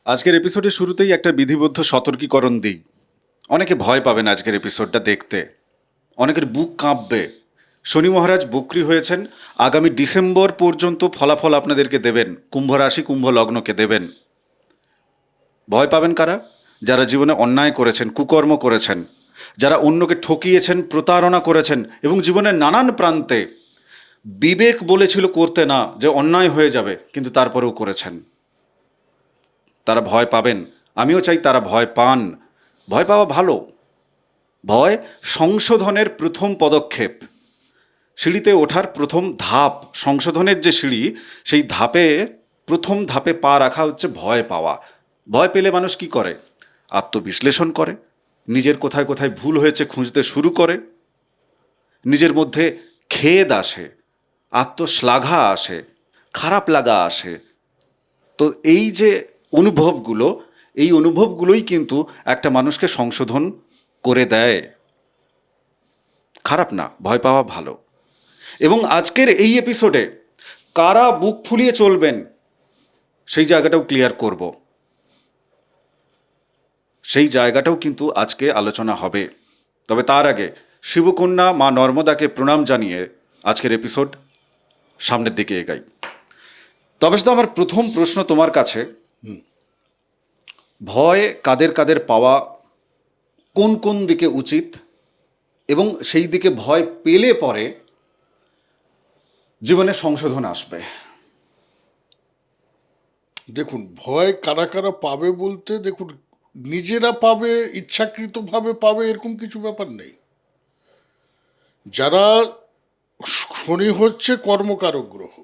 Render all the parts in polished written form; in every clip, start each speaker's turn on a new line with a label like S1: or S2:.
S1: আজকের এপিসোডের শুরুতেই একটা বিধিবদ্ধ সতর্কীকরণ দিই। অনেকে ভয় পাবেন আজকের এপিসোডটা দেখতে, অনেকের বুক কাঁপবে। শনি মহারাজ বক্রী হয়েছেন, আগামী ডিসেম্বর পর্যন্ত ফলাফল আপনাদেরকে দেবেন, কুম্ভ রাশি কুম্ভ লগ্নকে দেবেন। ভয় পাবেন কারা? যারা জীবনে অন্যায় করেছেন, কুকর্ম করেছেন, যারা অন্যকে ঠকিয়েছেন, প্রতারণা করেছেন এবং জীবনের নানান প্রান্তে বিবেক বলেছিল করতে না, যে অন্যায় হয়ে যাবে, কিন্তু তারপরেও করেছেন। তারা ভয় পাবেন। আমিও চাই তারা ভয় পান। ভয় পাওয়া ভালো। ভয় সংশোধনের প্রথম পদক্ষেপ, সিঁড়িতে ওঠার প্রথম ধাপ। সংশোধনের যে সিঁড়ি, সেই প্রথম ধাপে পা রাখা হচ্ছে ভয় পাওয়া। ভয় পেলে মানুষ কি করে? আত্মবিশ্লেষণ করে, নিজের কোথায় কোথায় ভুল হয়েছে খুঁজতে শুরু করে, নিজের মধ্যে খেদ আসে, আত্মশ্লাঘা আসে, খারাপ লাগা আসে। তো এই যে অনুভবগুলো, এই অনুভবগুলোই কিন্তু একটা মানুষকে সংশোধন করে দেয়। খারাপ না, ভয় পাওয়া ভালো। এবং আজকের এই এপিসোডে কারা বুক ফুলিয়ে চলবেন সেই জায়গাটাও ক্লিয়ার করব। সেই জায়গাটাও কিন্তু আজকে আলোচনা হবে। তবে তার আগে শিবকন্যা মা নর্মদাকে প্রণাম জানিয়ে আজকের এপিসোড সামনের দিকে এগাই। তবে তো আমার প্রথম প্রশ্ন তোমার কাছে, ভয় কাদের কাদের পাওয়া, কোন কোন দিকে উচিত, এবং সেই দিকে ভয় পেলে পরে জীবনে সংশোধন আসবে?
S2: দেখুন, ভয় কারা কারা পাবে বলতে, দেখুন, নিজেরা পাবে, ইচ্ছাকৃতভাবে পাবে, এরকম কিছু ব্যাপার নেই। যারা শনি হচ্ছে কর্মকারক গ্রহ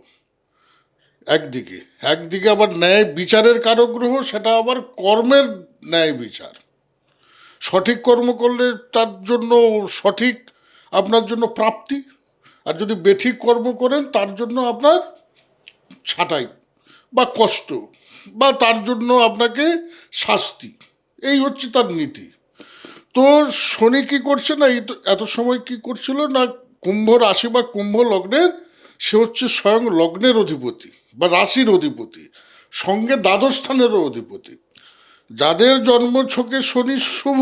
S2: একদিকে, একদিকে আবার ন্যায় বিচারের কারক গ্রহ, সেটা আবার কর্মের ন্যায় বিচার। সঠিক কর্ম করলে তার জন্য সঠিক আপনার জন্য প্রাপ্তি, আর যদি বেঠিক কর্ম করেন তার জন্য আপনার ছাঁটাই বা কষ্ট, বা তার জন্য আপনাকে শাস্তি। এই হচ্ছে তার নীতি। তো শনি কি করছে না, এত সময় কি করছিল না, কুম্ভ রাশি বা কুম্ভ লগ্নের, সে হচ্ছে স্বয়ং লগ্নের অধিপতি বা রাশির অধিপতি, সঙ্গে দ্বাদশ স্থানেরও অধিপতি। যাদের জন্মছকে শনি শুভ,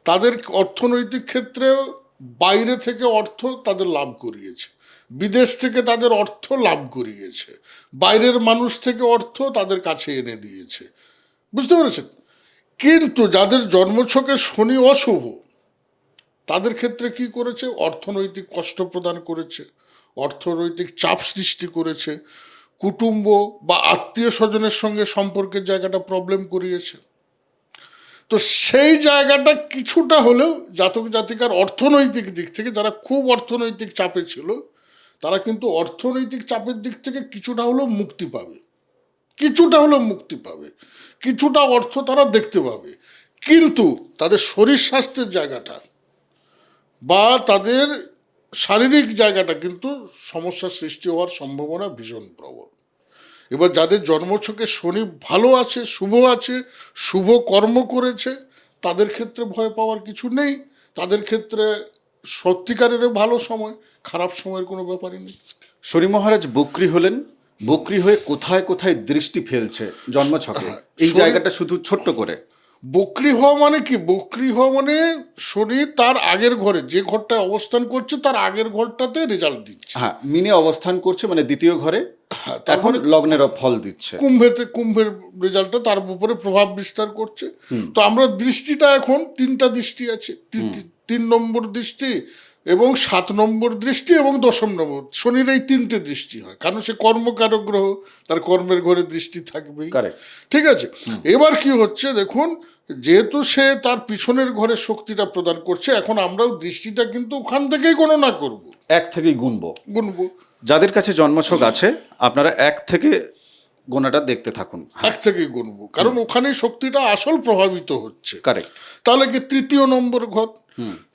S2: তাদের অর্থনৈতিক ক্ষেত্রে বাইরে থেকে অর্থ তাদের লাভ করিয়েছে, বিদেশ থেকে তাদের অর্থ লাভ করিয়েছে, বাইরের মানুষ থেকে অর্থ তাদের কাছে এনে দিয়েছে। বুঝতে পেরেছেন? কিন্তু যাদের জন্মছকে শনি অশুভ, তাদের ক্ষেত্রে কি করেছে? অর্থনৈতিক কষ্ট প্রদান করেছে, অর্থনৈতিক চাপ সৃষ্টি করেছে, কুটুম্ব বা আত্মীয় স্বজনের সঙ্গে সম্পর্কের জায়গাটা প্রবলেম করিয়েছে। তো সেই জায়গাটা কিছুটা হলেও জাতক জাতিকার অর্থনৈতিক দিক থেকে, যারা খুব অর্থনৈতিক চাপে ছিল, তারা কিন্তু অর্থনৈতিক চাপের দিক থেকে কিছুটা হলেও মুক্তি পাবে, কিছুটা হলেও মুক্তি পাবে, কিছুটা অর্থ তারা দেখতে পাবে। কিন্তু তাদের শরীর স্বাস্থ্যের জায়গাটা বা তাদের শারীরিক জায়গাটা কিন্তু সমস্যার সৃষ্টি হওয়ার সম্ভাবনা ভীষণ প্রবল। এবার যাদের জন্মছকে শনি ভালো আছে, শুভ আছে, শুভ কর্ম করেছে, তাদের ক্ষেত্রে ভয় পাওয়ার কিছু নেই। তাদের ক্ষেত্রে সত্যিকারের ভালো সময়, খারাপ সময়ের কোনো ব্যাপারই নেই।
S1: শনি মহারাজ বক্রী হলেন, বক্রী হয়ে কোথায় কোথায় দৃষ্টি ফেলছে জন্মছকে, এই জায়গাটা শুধু ছোট্ট করে।
S2: বক্রী হওয়া মানে কি? বক্রী হওয়া মানে শনি তার আগের ঘরে, যে ঘরটায় অবস্থান করছে তার আগের ঘরটাতে রেজাল্ট দিচ্ছে।
S1: হ্যাঁ, মিনে অবস্থান করছে, মানে দ্বিতীয় ঘরে, এখন লগ্নের ফল দিচ্ছে।
S2: কুম্ভের রেজাল্টটা তার উপরে প্রভাব বিস্তার করছে। তো আমরা দৃষ্টিটা এখন তিনটা দৃষ্টি আছে, 3 নম্বর দৃষ্টি এবং 7 নম্বর দৃষ্টি এবং 10 নম্বর। শনির এই 3টে দৃষ্টি হয়, কারণ সে কর্মকারক গ্রহ, তার কর্মের ঘরে দৃষ্টি থাকবেই। ঠিক আছে? এবার কি হচ্ছে দেখুন, যেহেতু সে তার পিছনের ঘরে শক্তিটা প্রদান করছে, এখন আমরাও দৃষ্টিটা কিন্তু ওখান থেকেই গণনা করব,
S1: এক থেকেই গুনবো। যাদের কাছে জন্মছক আছে, আপনারা এক থেকে গোনাটা দেখতে থাকুন।
S2: এক থেকেই গুনবো, কারণ ওখানেই শক্তিটা আসল প্রভাবিত হচ্ছে।
S1: কারেক্ট।
S2: তাহলে কি 3য় নম্বর ঘর?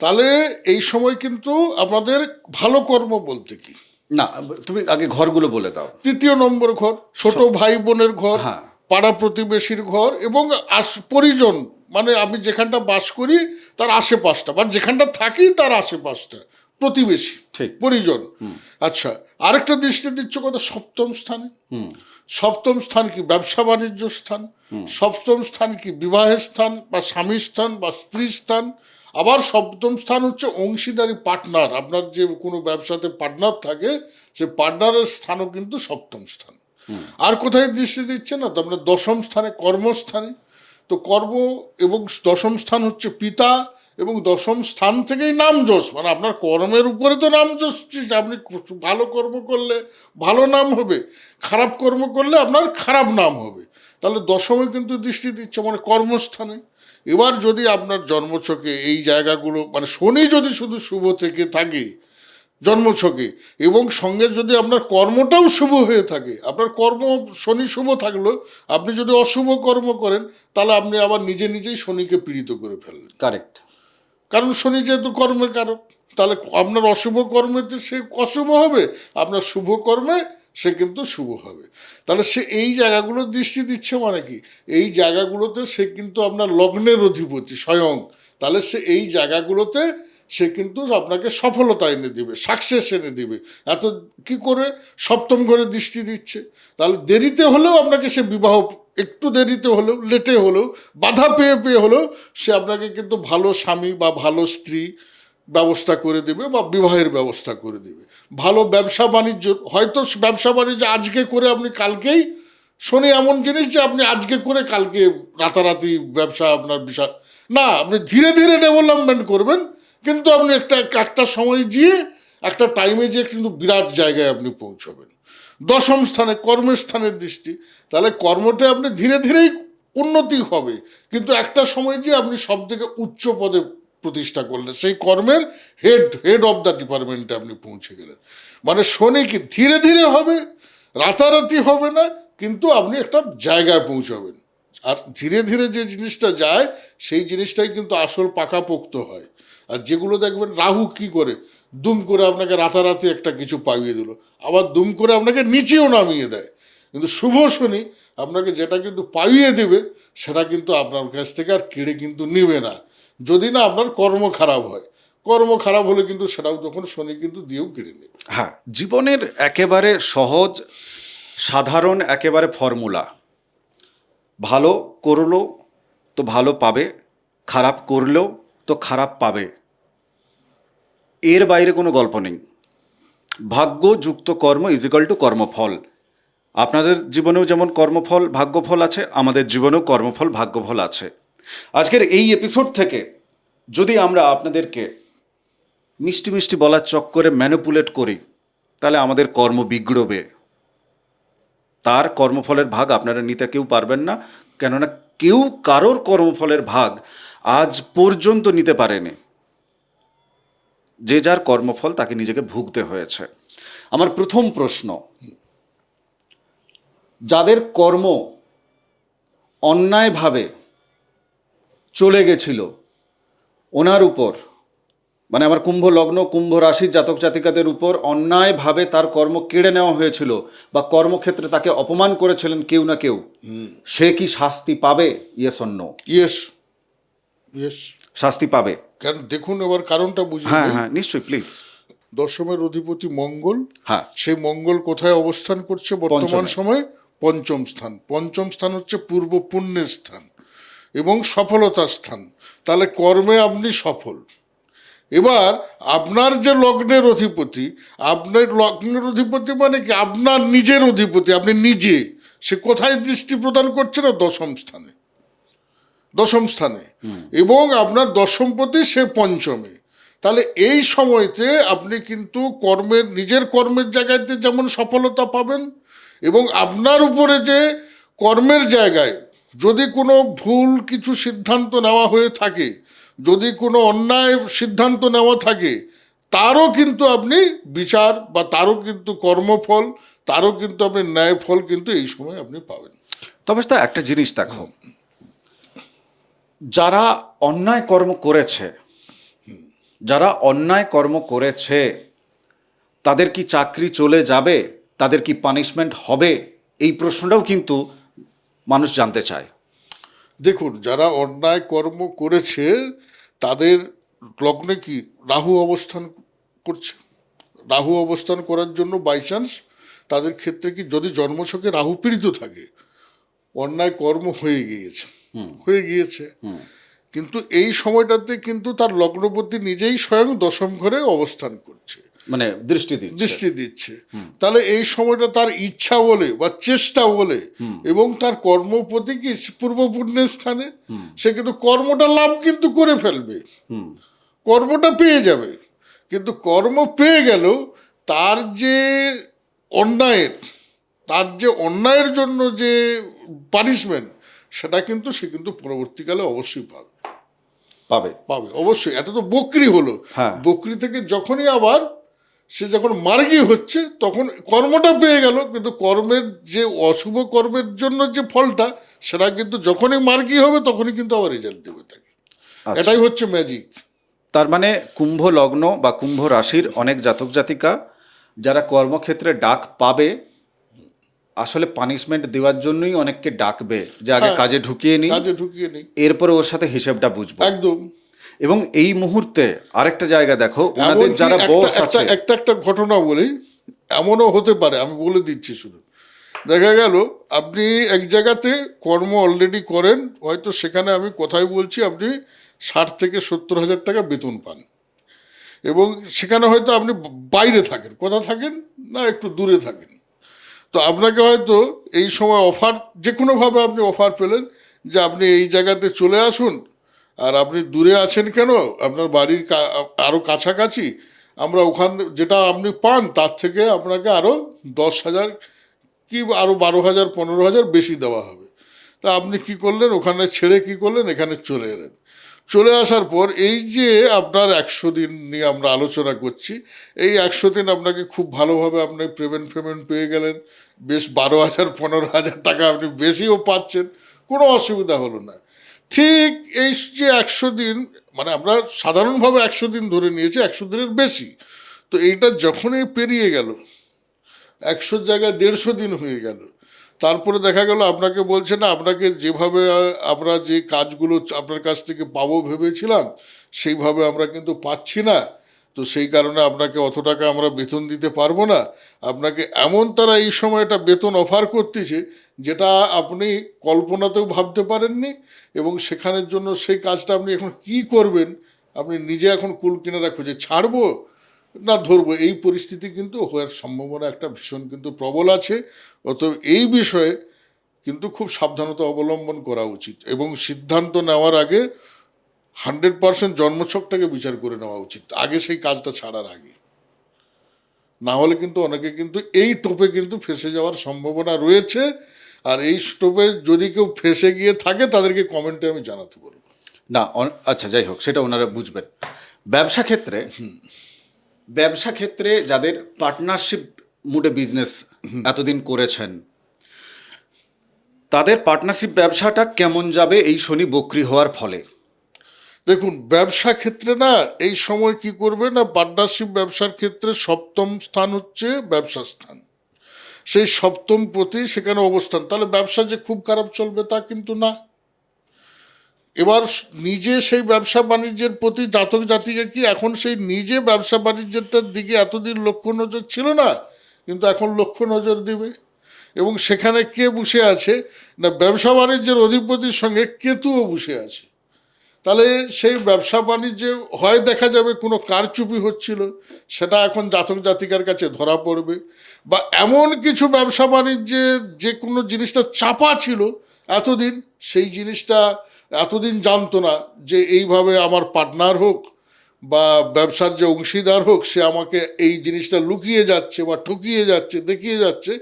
S2: তাহলে এই সময় কিন্তু আমাদের ভালো কর্ম বলতে কি
S1: না, তুমি আগে ঘরগুলো বলে দাও।
S2: 3য় নম্বর ঘর, ছোট ভাই বোনের ঘর, পাড়া প্রতিবেশীর ঘর, এবং পরিজন, মানে আমি যেখানটা বাস করি তার আশেপাশটা, বা যেখানটা থাকি তার আশেপাশটা, প্রতিবেশী,
S1: ঠিক।
S2: পরিজন। আচ্ছা, আরেকটা দৃষ্টি দিচ্ছ কথা সপ্তম স্থানে। সপ্তম স্থান কি ব্যবসা বাণিজ্য স্থান, সপ্তম স্থান কি বিবাহের স্থান বা স্বামী স্থান বা স্ত্রী স্থান। আবার সপ্তম স্থান হচ্ছে অংশীদারি, পার্টনার, আপনার যে কোনো ব্যবসাতে পার্টনার থাকে সে পার্টনারের স্থানও কিন্তু সপ্তম স্থান। আর কোথায় দৃষ্টি দিচ্ছে না, তো আপনার দশম স্থানে, কর্মস্থানে। তো কর্ম এবং দশম স্থান হচ্ছে পিতা, এবং দশম স্থান থেকেই নাম যশ, মানে আপনার কর্মের উপরে তো নাম যশ। আপনি ভালো কর্ম করলে ভালো নাম হবে, খারাপ কর্ম করলে আপনার খারাপ নাম হবে। তাহলে দশমে কিন্তু দৃষ্টি দিচ্ছে মানে কর্মস্থানে। এবার যদি আপনার জন্মছকে এই জায়গাগুলো, মানে শনি যদি শুধু শুভ থেকে থাকে জন্মছকে, এবং সঙ্গে যদি আপনার কর্মটাও শুভ হয়ে থাকে, আপনার কর্ম শনি শুভ থাকলেও আপনি যদি অশুভ কর্ম করেন, তাহলে আপনি আবার নিজে নিজেই শনিকে পীড়িত করে ফেললেন।
S1: কারেক্ট।
S2: কারণ শনি যেহেতু কর্মের কারক, তাহলে আপনার অশুভ কর্মেতে সে অশুভ হবে, আপনার শুভ কর্মে সে কিন্তু শুভ হবে। তাহলে সে এই জায়গাগুলো দৃষ্টি দিচ্ছে মানে কি, এই জায়গাগুলোতে সে কিন্তু আপনার লগ্নের অধিপতি স্বয়ং। তাহলে সে এই জায়গাগুলোতে সে কিন্তু আপনাকে সফলতা এনে দিবে, সাকসেস এনে দিবে। এত কি করে সপ্তম ঘরে দৃষ্টি দিচ্ছে, তাহলে দেরিতে হলেও আপনাকে সে বিবাহ, একটু দেরিতে হলেও, লেটে হলেও, বাধা পেয়ে পেয়ে হলেও সে আপনাকে কিন্তু ভালো স্বামী বা ভালো স্ত্রী ব্যবস্থা করে দেবে বা বিবাহের ব্যবস্থা করে দেবে। ভালো ব্যবসা বাণিজ্য, হয়তো ব্যবসা বাণিজ্য আজকে করে আপনি কালকেই, শনি এমন জিনিস যে আপনি আজকে করে কালকে রাতারাতি ব্যবসা আপনার বিশাল না, আপনি ধীরে ধীরে ডেভেলপমেন্ট করবেন, কিন্তু আপনি একটা সময় গিয়ে, একটা টাইমে গিয়ে কিন্তু বিরাট জায়গায় আপনি পৌঁছবেন। দশম স্থানে কর্মস্থানের দৃষ্টি, তাহলে কর্মটা আপনি ধীরে ধীরেই উন্নতি হবে, কিন্তু একটা সময় যে আপনি সব থেকে উচ্চ পদে প্রতিষ্ঠা করলেন, সেই কর্মের হেড অফ দ্য ডিপার্টমেন্টে আপনি পৌঁছে গেলেন। মানে শনি কি ধীরে ধীরে হবে, রাতারাতি হবে না, কিন্তু আপনি একটা জায়গায় পৌঁছাবেন। আর ধীরে ধীরে যে জিনিসটা যায় সেই জিনিসটাই কিন্তু আসল পাকাপোক্ত হয়। আর যেগুলো দেখবেন রাহু কি করে, দুম করে আপনাকে রাতারাতি একটা কিছু পাইয়ে দিল, আবার দুম করে আপনাকে নিচেও নামিয়ে দেয়। কিন্তু শুভ শনি আপনাকে যেটা কিন্তু পাইয়ে দেবে, সেটা কিন্তু আপনার কাছ থেকে আর কেড়ে কিন্তু নেবে না, যদি না আপনার কর্ম খারাপ হয়। কর্ম খারাপ হলে কিন্তু সেটাও তখন শনি কিন্তু দিয়েও কেড়ে নেবে।
S1: হ্যাঁ, জীবনের একেবারে সহজ সাধারণ একেবারে ফর্মুলা, ভালো করলো তো ভালো পাবে, খারাপ করলেও তো খারাপ পাবে, এর বাইরে কোনো গল্প নেই। ভাগ্য যুক্ত কর্ম ইজিক্যাল টু কর্মফল। আপনাদের জীবনেও যেমন কর্মফল ভাগ্যফল আছে, আমাদের জীবনেও কর্মফল ভাগ্যফল আছে। আজকের এই এপিসোড থেকে যদি আমরা আপনাদেরকে মিষ্টি মিষ্টি বলার চক্করে ম্যানিপুলেট করি, তাহলে আমাদের কর্ম বিগড়বে। তার কর্মফলের ভাগ আপনারা নিতে কেউ পারবেন না, কেননা কেউ কারোর কর্মফলের ভাগ আজ পর্যন্ত নিতে পারেনি। যে যার কর্মফল তাকে নিজেকে ভুগতে হয়েছে। আমার প্রথম প্রশ্ন, যাদের কর্ম অন্যায়ভাবে চলে গেছিল ওনার উপর, মানে আমার কুম্ভ লগ্ন কুম্ভ রাশির জাতক জাতিকাদের উপর অন্যায়ভাবে তার কর্ম কেড়ে নেওয়া হয়েছিল বা কর্মক্ষেত্রে তাকে অপমান করেছিলেন কেউ না কেউ, সে কি শাস্তি পাবে? Yes or no?
S2: Yes, yes.
S1: শাস্তি পাবে।
S2: কারণ দেখুন, এবার কারণটা বুঝুন।
S1: হ্যাঁ হ্যাঁ, নিশ্চয়ই, প্লিজ।
S2: দশমের অধিপতি মঙ্গল,
S1: হ্যাঁ,
S2: সেই মঙ্গল কোথায় অবস্থান করছে বর্তমান
S1: পঞ্চমে।
S2: সময়ে? পঞ্চম স্থান। পঞ্চম স্থান হচ্ছে পূর্ব পুণ্যের স্থান এবং সফলতার স্থান। তাহলে কর্মে আপনি সফল। এবার আপনার যে লগ্নের অধিপতি, আপনার লগ্নের অধিপতি মানে কি আপনার নিজের অধিপতি, আপনি নিজে, সে কোথায় দৃষ্টি প্রদান করছে না? দশম স্থানে। দশম স্থানে, এবং আপনার দশমপতি সে পঞ্চমে। তাহলে এই সময়তে আপনি কিন্তু কর্মের, নিজের কর্মের জায়গাতে যেমন সফলতা পাবেন, এবং আপনার উপরে যে কর্মের জায়গায় যদি কোনো ভুল কিছু সিদ্ধান্ত নেওয়া হয়ে থাকে, যদি কোনো অন্যায় সিদ্ধান্ত নেওয়া থাকে, তারও কিন্তু আপনি বিচার বা তারও কিন্তু কর্মফল, তারও কিন্তু আপনি ন্যায় ফল কিন্তু এই সময় আপনি পাবেন।
S1: তবে তা একটা জিনিস দেখো, যারা অন্যায় কর্ম করেছে, যারা অন্যায় কর্ম করেছে তাদের কি চাকরি চলে যাবে, তাদের কি পানিশমেন্ট হবে, এই প্রশ্নটাও কিন্তু মানুষ জানতে চায়।
S2: দেখুন, যারা অন্যায় কর্ম করেছে তাদের লগ্নে কি রাহু অবস্থান করছে। রাহু অবস্থান করার জন্য বাই চান্স তাদের ক্ষেত্রে কি যদি জন্মছকে রাহু পীড়িত থাকে, অন্যায় কর্ম হয়ে গিয়েছে, কিন্তু এই সময়টাতে কিন্তু তার লগ্নপতি নিজেই স্বয়ং দশম ঘরে অবস্থান করছে,
S1: মানে
S2: দৃষ্টি দিচ্ছে। তাহলে এই সময়টা তার ইচ্ছা বলে বা চেষ্টা বলে এবং তার কর্মপতি কি পূর্ব পুণ্যের স্থানে, সে কিন্তু কর্মটা লাভ কিন্তু করে ফেলবে, কর্মটা পেয়ে যাবে। কিন্তু কর্ম পেয়ে গেল তার যে অন্যায়ের অন্যায়ের জন্য যে পানিশমেন্ট, সেটা কিন্তু সে কিন্তু পরবর্তীকালে অবশ্যই
S1: পাবে।
S2: অবশ্যই। এটা তো বকরি হলো।
S1: হ্যাঁ।
S2: বকরি থেকে যখনই আবার সে যখন মার্গী হচ্ছে তখন কর্মটা পেয়ে গেল, কিন্তু কর্মের যে অশুভ কর্মের জন্য যে ফলটা, সেটা কিন্তু যখনই মার্গী হবে তখনই কিন্তু আবার রেজাল্ট দেবে তাকে। এটাই হচ্ছে ম্যাজিক।
S1: তার মানে কুম্ভ লগ্ন বা কুম্ভ রাশির অনেক জাতক জাতিকা যারা কর্মক্ষেত্রে ডাক পাবে, আসলে পানিশমেন্ট দেওয়ার জন্যই অনেককে ডাকবে যে আগে কাজে ঢুকিয়ে নিই, এরপরে ওর সাথে হিসেবটা বুঝবো।
S2: একদম।
S1: এবং এই মুহূর্তে আরেকটা জায়গা দেখো, ওনাদের যারা বস আছে,
S2: একটা ঘটনা বলি, এমনও হতে পারে, আমি বলে দিচ্ছি শুধু। দেখা গেল আপনি এক জায়গাতে কর্ম অলরেডি করেন, হয়তো সেখানে আমি কথাই বলছি আপনি 60 থেকে 70 হাজার টাকা বেতন পান, এবং সেখানে হয়তো আপনি বাইরে থাকেন, কোথা থাকেন না একটু দূরে থাকেন। তো আপনাকে হয়তো এই সময় অফার, যে কোনোভাবে আপনি অফার পেলেন যে আপনি এই জায়গাতে চলে আসুন, আর আপনি দূরে আছেন কেন, আপনার বাড়ির আরও কাছাকাছি, আমরা ওখান যেটা আপনি পান তার থেকে আপনাকে আরও 10,000 কি আরও 12,000 15,000 বেশি দেওয়া হবে। তা আপনি কি করলেন, ওখানে ছেড়ে কি করলেন, এখানে চলে এলেন। চলে আসার পর এই যে আপনার 100 দিন নিয়ে আমরা আলোচনা করছি, এই 100 দিন আপনাকে খুব ভালোভাবে আপনি পেমেন্ট পেয়ে গেলেন, বেশ 12,000 15,000 টাকা আপনি বেশিও পাচ্ছেন, কোনো অসুবিধা হলো না। ঠিক এই যে 100 দিন, মানে আমরা সাধারণভাবে 100 দিন ধরে নিয়েছি, 100 দিনের বেশি, তো এইটা যখনই পেরিয়ে গেল, 100 জায়গায় 150 দিন হয়ে গেল, তারপরে দেখা গেল আপনাকে বলছে না, আপনাকে যেভাবে আমরা যে কাজগুলো আপনার কাছ থেকে পাবো ভেবেছিলাম সেইভাবে আমরা কিন্তু পাচ্ছি না, তো সেই কারণে আপনাকে অত টাকা আমরা বেতন দিতে পারবো না। আপনাকে এমন তারা এই সময়টা বেতন অফার করতেছে যেটা আপনি কল্পনাতেও ভাবতে পারেননি, এবং সেখানের জন্য সেই কাজটা আপনি এখন কি করবেন, আপনি নিজে এখন কুল কিনারা খুঁজে ছাড়বো না ধরবো, এই পরিস্থিতি কিন্তু হওয়ার সম্ভাবনা একটা ভীষণ কিন্তু প্রবল আছে। অতএব এই বিষয়ে কিন্তু খুব সাবধানতা অবলম্বন করা উচিত, এবং সিদ্ধান্ত নেওয়ার আগে 100% জন্মছকটাকে বিচার করে নেওয়া উচিত আগে, সেই কাজটা ছাড়ার আগে। না হলে কিন্তু অনেকে কিন্তু এই টোপে কিন্তু ফেসে যাওয়ার সম্ভাবনা রয়েছে। আর এই টোপে যদি কেউ ফেসে গিয়ে থাকে তাদেরকে কমেন্টে আমি জানাতে বলবো।
S1: না আচ্ছা, যাই হোক, সেটা ওনারা বুঝবেন। ব্যবসা ক্ষেত্রে যাদের পার্টনারশিপ মুডে বিজনেস এতদিন করেছেন, তাদের পার্টনারশিপ ব্যবসাটা কেমন যাবে এই শনি বক্রি হওয়ার ফলে?
S2: দেখুন, ব্যবসা ক্ষেত্রে না এই সময় কি করবে না, পার্টনারশিপ ব্যবসার ক্ষেত্রে 7ম স্থান হচ্ছে ব্যবসা স্থান, সেই 7ম পতি সেখানে অবস্থান, তাহলে ব্যবসা যে খুব খারাপ চলবে তা কিন্তু না। এবার নিজে সেই ব্যবসা বাণিজ্যের প্রতি জাতক জাতিকে কি এখন সেই নিজে ব্যবসা বাণিজ্যটার দিকে এতদিন লক্ষ্য নজর ছিল না, কিন্তু এখন লক্ষ্য নজর দিবে। এবং সেখানে কে বসে আছে না, ব্যবসা বাণিজ্যের অধিপতির সঙ্গে কেতুও বসে আছে। তাহলে সেই ব্যবসা বাণিজ্যে হয় দেখা যাবে কোনো কারচুপি হচ্ছিল, সেটা এখন জাতক জাতিকার কাছে ধরা পড়বে, বা এমন কিছু ব্যবসা বাণিজ্যে যে কোনো জিনিসটা চাপা ছিল এতদিন, সেই জিনিসটা এতদিন জানতো না যে এইভাবে আমার পার্টনার হোক বা ব্যবসার যে অংশীদার হোক, সে আমাকে এই জিনিসটা লুকিয়ে যাচ্ছে বা ঠকিয়ে যাচ্ছে, দেখিয়ে যাচ্ছে,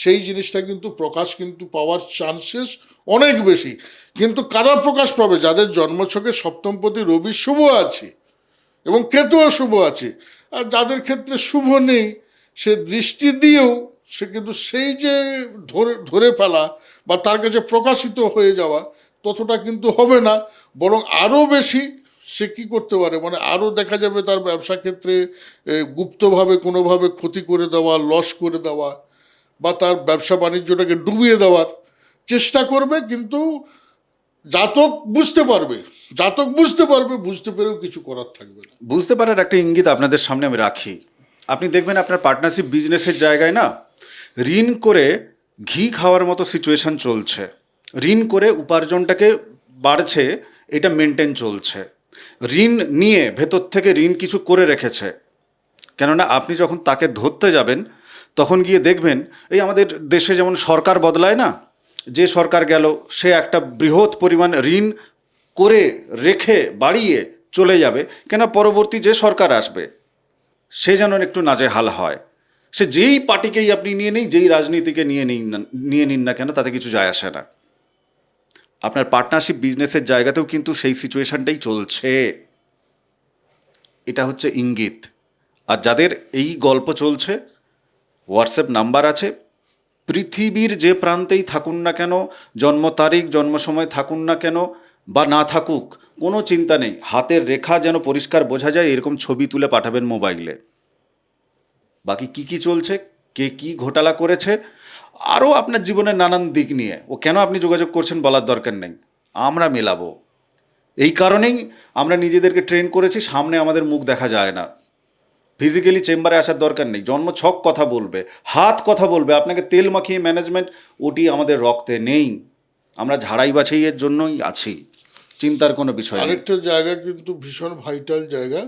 S2: সেই জিনিসটা কিন্তু প্রকাশ কিন্তু পাওয়ার চান্সেস অনেক বেশি। কিন্তু কারা প্রকাশ পাবে? যাদের জন্মছকে 7ম পতি রবি শুভ আছে এবং কেতুও শুভ আছে। আর যাদের ক্ষেত্রে শুভ নেই, সে দৃষ্টি দিয়েও সে কিন্তু সেই যে ধরে ফেলা বা তার কাছে প্রকাশিত হয়ে যাওয়া ততটা কিন্তু হবে না, বরং আরও বেশি সে কী করতে পারে, মানে আরও দেখা যাবে তার ব্যবসা ক্ষেত্রে গুপ্তভাবে কোনোভাবে ক্ষতি করে দেওয়া, লস করে দেওয়া, বা তার ব্যবসা বাণিজ্যটাকে ডুবিয়ে দেওয়ার চেষ্টা করবে। কিন্তু জাতক বুঝতে পারবে জাতক বুঝতে পারবে, বুঝতে পেরেও কিছু করার থাকবে না।
S1: বুঝতে পারার একটা ইঙ্গিত আপনাদের সামনে আমি রাখি। আপনি দেখবেন আপনার পার্টনারশিপ বিজনেসের জায়গায় না ঋণ করে ঘি খাওয়ার মতো সিচুয়েশন চলছে। ঋণ করে উপার্জনটাকে বাড়ছে, এটা মেনটেন চলছে। ঋণ নিয়ে ভেতর থেকে ঋণ কিছু করে রেখেছে। কেননা আপনি যখন তাকে ধরতে যাবেন তখন গিয়ে দেখবেন এই আমাদের দেশে যেমন সরকার বদলায় না, যে সরকার গেল সে একটা বৃহৎ পরিমাণ ঋণ করে রেখে বাড়িয়ে চলে যাবে, কেন পরবর্তী যে সরকার আসবে সে যেন একটু নাজেহাল হয়। সে যেই পার্টিকেই আপনি নিয়ে নিন, যেই রাজনীতিকে নিয়ে নিন না কেন, তাতে কিছু যায় আসে না। আপনার পার্টনারশিপ বিজনেসের জায়গাতেও কিন্তু সেই সিচুয়েশনটাই চলছে। এটা হচ্ছে ইঙ্গিত। আর যাদের এই গল্প চলছে, হোয়াটসঅ্যাপ নাম্বার আছে, পৃথিবীর যে প্রান্তেই থাকুন না কেন, জন্ম তারিখ জন্ম সময় থাকুন না কেন বা না থাকুক, কোনো চিন্তা নেই, হাতের রেখা যেন পরিষ্কার বোঝা যায় এরকম ছবি তুলে পাঠাবেন মোবাইলে। বাকি কি কি চলছে, কে কি ঘোটালা করেছে, আরও আপনার জীবনের নানান দিক নিয়ে ও কেন আপনি যোগাযোগ করছেন বলার দরকার নেই, আমরা মেলাবো। এই কারণেই আমরা নিজেদেরকে ট্রেন করেছি, সামনে আমাদের মুখ দেখা যায় না, ফিজিক্যালি চেম্বারে আসার দরকার নেই, জন্মছক কথা বলবে, হাত কথা বলবে, আপনাকে তেল মাখিয়ে ম্যানেজমেন্ট, ওটি আমাদের রক্তে নেই। আমরা ঝাড়াই বাছাইয়ের জন্যই আছি, চিন্তার কোনো বিষয় নেই।
S2: আরেকটা জায়গা কিন্তু ভীষণ ভাইটাল জায়গা,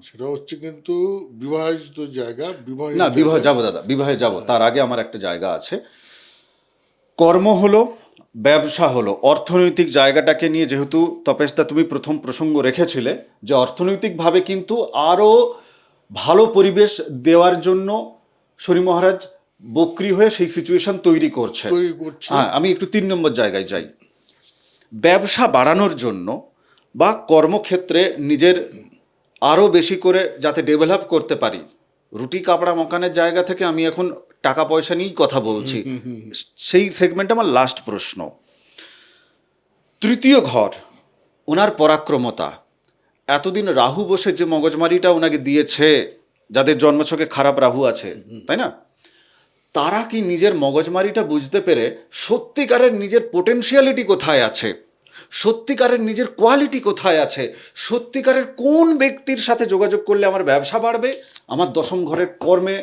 S2: সেটা হচ্ছে কিন্তু বিবাহিত জায়গা।
S1: না, বিবাহ যাবো দাদা, বিবাহে যাব, তার আগে আমার একটা জায়গা আছে। কর্ম হলো, ব্যবসা হলো, অর্থনৈতিক জায়গাটাকে নিয়ে যেহেতু তপেশদা তুমি প্রথম প্রসঙ্গ রেখেছিলে যে অর্থনৈতিকভাবে কিন্তু আরও ভালো পরিবেশ দেওয়ার জন্য শনি মহারাজ বক্রি হয়ে সেই সিচুয়েশন তৈরি করছে। হ্যাঁ, আমি একটু 3 নম্বর জায়গায় যাই। ব্যবসা বাড়ানোর জন্য বা কর্মক্ষেত্রে নিজের আরও বেশি করে যাতে ডেভেলপ করতে পারি, রুটি কাপড়া মকানের জায়গা থেকে আমি এখন টাকা পয়সা নিয়েই কথা বলছি, সেই সেগমেন্টে আমার লাস্ট প্রশ্ন। তৃতীয় ঘর, ওনার পরাক্রমতা, এতদিন রাহু বসে যে মগজমারিটা ওনাকে দিয়েছে, যাদের জন্মছকে খারাপ রাহু আছে, তাই না, তারা কি নিজের মগজমারিটা বুঝতে পেরে সত্যিকারের নিজের পোটেনশিয়ালিটি কোথায় আছে, সত্যিকারের নিজের কোয়ালিটি কোথায় আছে, সত্যিকারের কোন ব্যক্তির সাথে যোগাযোগ করলে আমার ব্যবসা বাড়বে, আমার দশম ঘরের কর্মে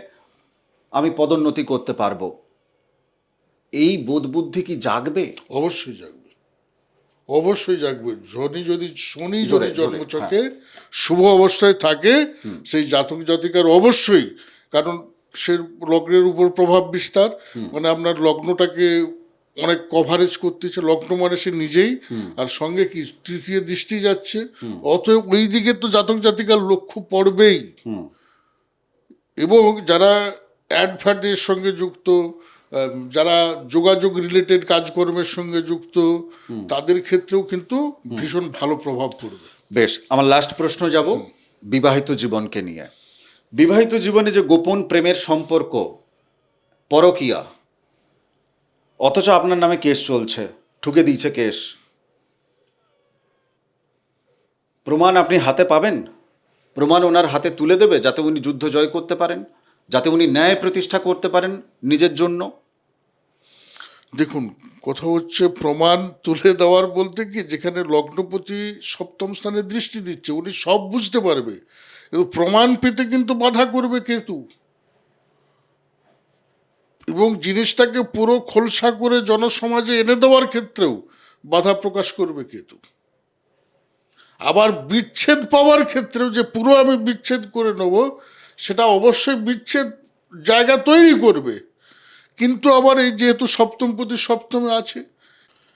S1: আমি পদোন্নতি করতে পারবো, এই বোধ বুদ্ধি কি জাগবে?
S2: অবশ্যই জাগবে, অবশ্যই জাগবে। শনি যদি জন্মছকে শুভ অবস্থায় থাকে, সেই জাতক জাতিকার অবশ্যই, কারণ সে লগ্নের উপর প্রভাব বিস্তার, মানে আপনার লগ্নটাকে অনেক কভারেজ করতেছে, লগ্ন মানে সে নিজেই, আর সঙ্গে কি তৃতীয় দৃষ্টি যাচ্ছে, অতএব ওই দিকে তো জাতক জাতিকার লক্ষ্য পড়বেই। এবং যারা অ্যাডভার্টের সঙ্গে যুক্ত, যারা যোগাযোগ রিলেটেড কাজকর্মের সঙ্গে যুক্ত, তাদের ক্ষেত্রেও কিন্তু ভীষণ ভালো প্রভাব পড়বে।
S1: বেশ, আমার লাস্ট প্রশ্ন যাব বিবাহিত জীবনকে নিয়ে। বিবাহিত জীবনে যে গোপন প্রেমের সম্পর্ক, পরকীয়া, অথচ আপনার নামে কেস চলছে, ঠুকে দিয়েছে কেস, প্রমাণ আপনি হাতে পাবেন, প্রমাণ ওনার হাতে তুলে দেবে যাতে উনি যুদ্ধ জয় করতে পারেন, যাতে উনি ন্যায় প্রতিষ্ঠা করতে পারেন নিজের জন্য।
S2: দেখুন, কথা হচ্ছে প্রমাণ তুলে দেওয়ার বলতে কি, যেখানে লগ্নপতি সপ্তম স্থানে দৃষ্টি দিচ্ছে, উনি সব বুঝতে পারবে, কিন্তু প্রমাণ পেতে কিন্তু বাধা করবে কেতু, এবং জিনিসটাকে পুরো খোলসা করে জনসমাজে এনে দেওয়ার ক্ষেত্রেও বাধা প্রকাশ করবে কেতু। আবার বিচ্ছেদ পাওয়ার ক্ষেত্রেও যে পুরো আমি বিচ্ছেদ করে নেব, সেটা অবশ্যই বিচ্ছেদ জায়গা তৈরি করবে, কিন্তু আবার এই যেহেতু সপ্তমপতি সপ্তমে আছে,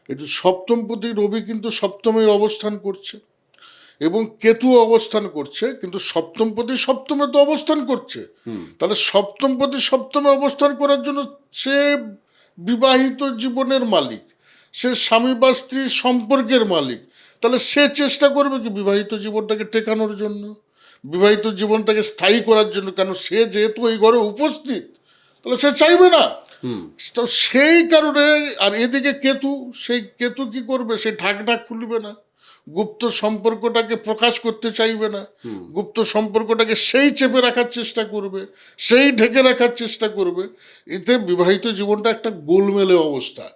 S2: একটু সপ্তমপতি রবি কিন্তু সপ্তমে অবস্থান করছে এবং কেতু অবস্থান করছে, কিন্তু সপ্তমপতি সপ্তমে তো অবস্থান করছে, তাহলে সপ্তমপতি সপ্তমে অবস্থান করার জন্য সে বিবাহিত জীবনের মালিক, সে স্বামী বা স্ত্রীর সম্পর্কের মালিক, তাহলে সে চেষ্টা করবে কি বিবাহিত জীবনটাকে টেকানোর জন্য, বিবাহিত জীবনটাকে স্থায়ী করার জন্য, কেন সে যেহেতু ওই ঘরে উপস্থিত, তাহলে সে চাইবে না। তো সেই কারণে, আর এদিকে কেতু, সেই কেতু কি করবে, সে ঢাকনা খুলবে না, গুপ্ত সম্পর্কটাকে প্রকাশ করতে চাইবে না, গুপ্ত সম্পর্কটাকে সেই চেপে রাখার চেষ্টা করবে, সেই ঢেকে রাখার চেষ্টা করবে। এতে বিবাহিত জীবনটা একটা গোলমেলে অবস্থা,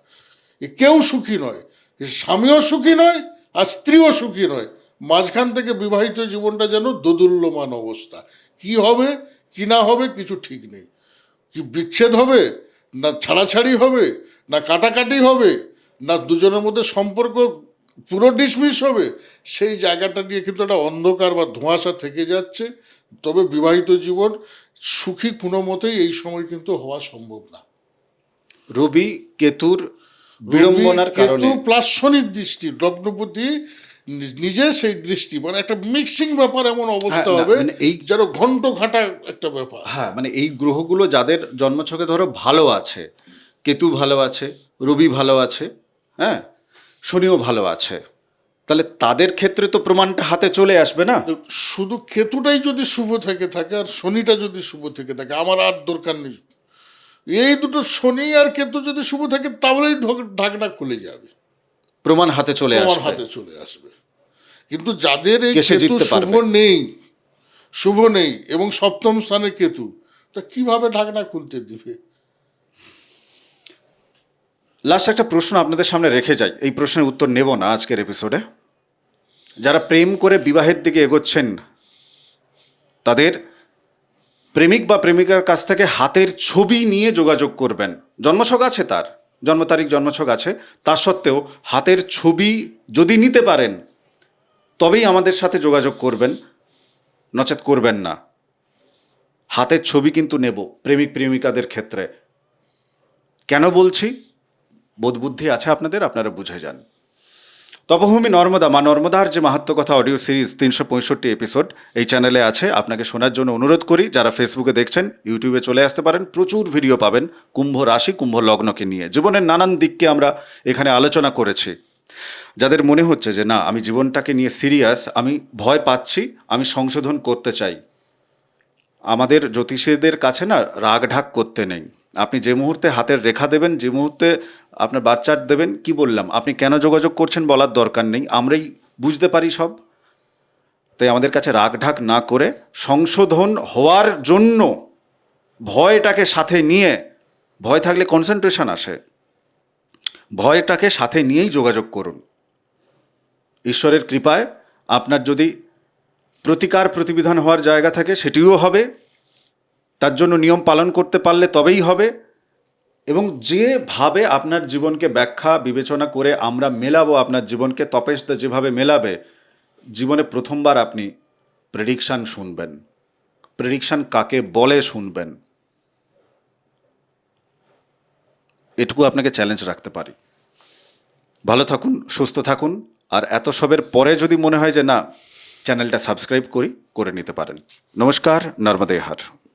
S2: কেউ সুখী নয়, স্বামীও সুখী নয়, আর স্ত্রীও সুখী নয়, মাঝখান থেকে বিবাহিত জীবনটা যেন দোদুল্যমান অবস্থা। কি হবে কি না হবে কিছু ঠিক নেই। কি বিচ্ছেদ হবে, না ছাড়াছাড়ি হবে, না কাটাকাটি হবে, না দুজনের মধ্যে সম্পর্ক পুরো ডিসমিস হবে, সেই জায়গাটা নিয়ে কিন্তু একটা অন্ধকার বা ধোঁয়াশা থেকে যাচ্ছে। তবে বিবাহিত জীবন সুখী কোনো মতেই এই সময় কিন্তু হওয়া সম্ভব না।
S1: রবি কেতুর বিড়ম্বনার কারণে
S2: কেতু প্লাস শনির দৃষ্টি, লগ্নপতি নিজে সেই দৃষ্টি, মানে একটা মিক্সিং ব্যাপার, এমন অবস্থা
S1: হ্যাঁ, না,
S2: হবে
S1: মানে এই-
S2: যেন ঘন্ট ঘাটা একটা ব্যাপার।
S1: হ্যাঁ, মানে এই গ্রহগুলো যাদের জন্মছকে ধরো ভালো আছে, কেতু ভালো আছে, রবি ভালো আছে, হ্যাঁ, শনিও ভালো আছে, তাহলে তাদের ক্ষেত্রে তো প্রমাণটা হাতে চলে আসবে না।
S2: শুধু কেতুটাই যদি শুভ থেকে থাকে আর শনিটা যদি শুভ থেকে থাকে, আমার আর দরকার নেই। এই দুটো শনি আর কেতু যদি শুভ থাকে তাহলেই ঢাকনা খুলে যাবে,
S1: প্রমাণ হাতে চলে
S2: তোমার
S1: আসবে।
S2: হাতে চলে আসবে। কিন্তু যাদের এই
S1: কেসে
S2: কেতু
S1: জিততে
S2: শুভ
S1: পারবে।
S2: নেই, শুভ নেই এবং সপ্তম স্থানে কেতু, তা কিভাবে ঢাকনা খুলতে দিবে?
S1: লাস্ট একটা প্রশ্ন আপনাদের সামনে রেখে যাই, এই প্রশ্নের উত্তর নেব না আজকের এপিসোডে। যারা প্রেম করে বিবাহের দিকে এগোচ্ছেন, তাদের প্রেমিক বা প্রেমিকার কাছ থেকে হাতের ছবি নিয়ে যোগাযোগ করবেন। জন্মছক আছে, তার জন্ম তারিখ জন্মছক আছে, তা সত্ত্বেও হাতের ছবি যদি নিতে পারেন তবেই আমাদের সাথে যোগাযোগ করবেন, নচেত করবেন না। হাতের ছবি কিন্তু নেব প্রেমিক প্রেমিকাদের ক্ষেত্রে। কেন বলছি, বোধবুদ্ধি আছে আপনাদের, আপনারা বুঝে যান। তপভূমি নর্মদা, মা নর্মদার যে মাহাত্ম্য কথা অডিও সিরিজ 365 এপিসোড এই চ্যানেলে আছে, আপনাকে শোনার জন্য অনুরোধ করি। যারা ফেসবুকে দেখছেন, ইউটিউবে চলে আসতে পারেন, প্রচুর ভিডিও পাবেন কুম্ভ রাশি কুম্ভ লগ্নকে নিয়ে। জীবনের নানান দিককে আমরা এখানে আলোচনা করেছি। যাদের মনে হচ্ছে যে না, আমি জীবনটাকে নিয়ে সিরিয়াস, আমি ভয় পাচ্ছি, আমি সংশোধন করতে চাই, আমাদের জ্যোতিষীদের কাছে না রাগ ঢাক করতে নেই। আপনি যে মুহূর্তে হাতের রেখা দেবেন, যে মুহূর্তে আপনার বাচ্চার দেবেন, কি বললাম, আপনি কেন যোগাযোগ করছেন বলার দরকার নেই, আমরাই বুঝতে পারি সব। তাই আমাদের কাছে রাগ ঢাক না করে সংশোধন হওয়ার জন্য ভয়টাকে সাথে নিয়ে, ভয় থাকলে কনসেন্ট্রেশন আসে, ভয়টাকে সাথে নিয়েই যোগাযোগ করুন। ঈশ্বরের কৃপায় আপনার যদি প্রতিকার প্রতিবিধান হওয়ার জায়গা থাকে সেটিও হবে, তার জন্য নিয়ম পালন করতে পারলে তবেই হবে। এবং যেভাবে আপনার জীবনকে ব্যাখ্যা বিবেচনা করে আমরা মেলাবো আপনার জীবনকে, তপেশদা যেভাবে মেলাবে, জীবনে প্রথমবার আপনি প্রেডিকশান শুনবেন। প্রেডিকশান কাকে বলে শুনবেন, এটুকু আপনাকে চ্যালেঞ্জ রাখতে পারি। ভালো থাকুন, সুস্থ থাকুন। আর এত সবের পরে যদি মনে হয় যে না, চ্যানেলটা সাবস্ক্রাইব করে নিতে পারেন। নমস্কার, নর্মদে হার।